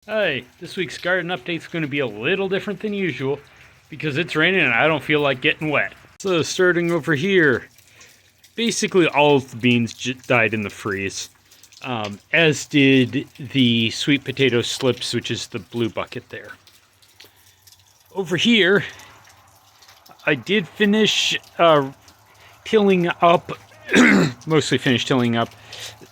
Hi, this week's garden update is going to be a little different than usual because it's raining and I don't feel like getting wet. So starting over here, basically all of the beans died in the freeze, as did the sweet potato slips, which is the blue bucket there. Over here, I did finish tilling up, mostly finished tilling up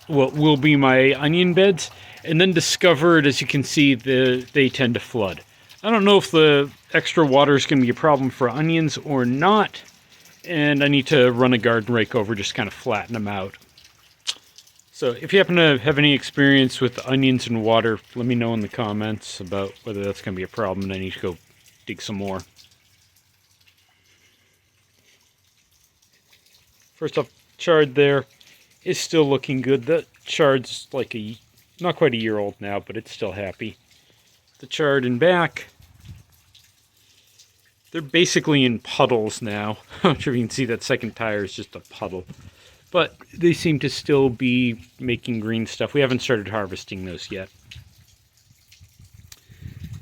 what will be my onion beds, and then discovered, as you can see, they tend to flood. I don't know if the extra water is going to be a problem for onions or not, and I need to run a garden rake over, just kind of flatten them out. So if you happen to have any experience with onions and water, let me know in the comments about whether that's going to be a problem and I need to go dig some more. First off, chard there is still looking good. The chard's like not quite a year old now, but it's still happy. The chard in back, they're basically in puddles now. I'm not sure if you can see that second tire is just a puddle. But they seem to still be making green stuff. We haven't started harvesting those yet.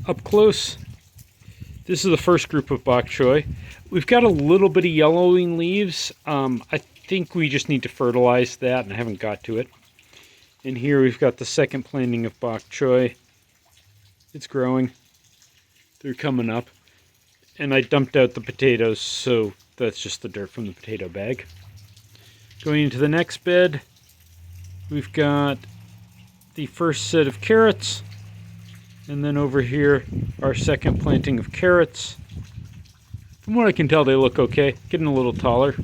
Up close, this is the first group of bok choy. We've got a little bit of yellowing leaves. I think we just need to fertilize that, and I haven't got to it. And here we've got the second planting of bok choy. It's growing. They're coming up. And I dumped out the potatoes, so that's just the dirt from the potato bag. Going into the next bed, we've got the first set of carrots. And then over here, our second planting of carrots. From what I can tell, they look okay. Getting a little taller.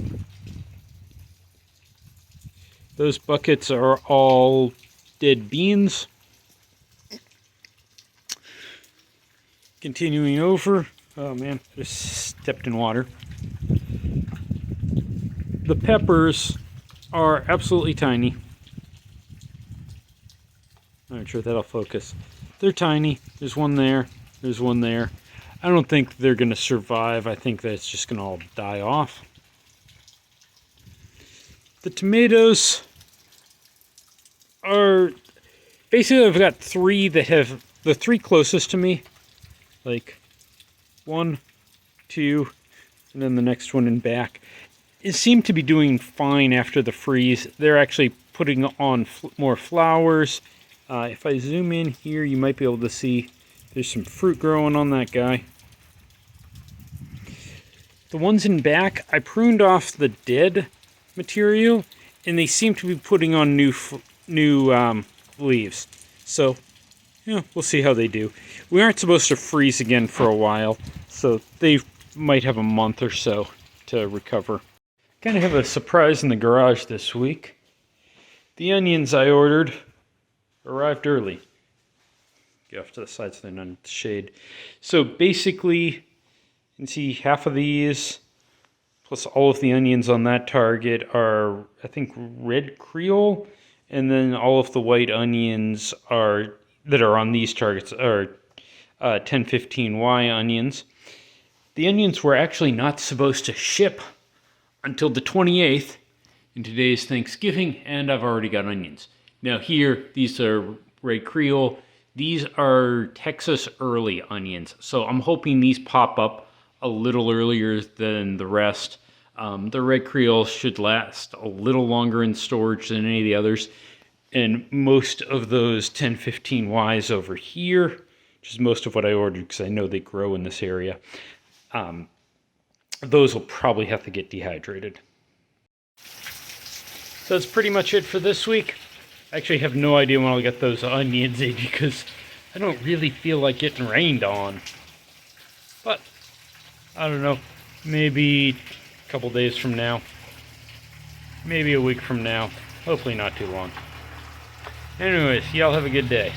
Those buckets are all dead beans. Continuing over. Oh man, I just stepped in water. The peppers are absolutely tiny. I'm not sure if that'll focus. They're tiny. There's one there. There's one there. I don't think they're going to survive. I think that it's just going to all die off. The tomatoes are basically, I've got three that have the three closest to me, like 1, 2, and then the next one in back. It seemed to be doing fine after the freeze. They're actually putting on more flowers. If I zoom in here, you might be able to see there's some fruit growing on that guy. The ones in back, I pruned off the dead material, and they seem to be putting on new leaves. So, yeah, we'll see how they do. We aren't supposed to freeze again for a while, so they might have a month or so to recover. Kind of have a surprise in the garage this week. The onions I ordered arrived early. Get off to the side so they're not in the shade. So basically, you can see half of these, plus all of the onions on that target are, I think, red Creole, and then all of the white onions that are on these targets are 1015Y onions. The onions were actually not supposed to ship until the 28th, and today is Thanksgiving, and I've already got onions. Now here, these are red Creole. These are Texas early onions, so I'm hoping these pop up a little earlier than the rest. The red Creole should last a little longer in storage than any of the others, and most of those 1015Ys over here, which is most of what I ordered because I know they grow in this area, those will probably have to get dehydrated. So that's pretty much it for this week. I actually have no idea when I'll get those onions in because I don't really feel like getting rained on. But, I don't know, maybe a couple days from now. Maybe a week from now. Hopefully not too long. Anyways, y'all have a good day.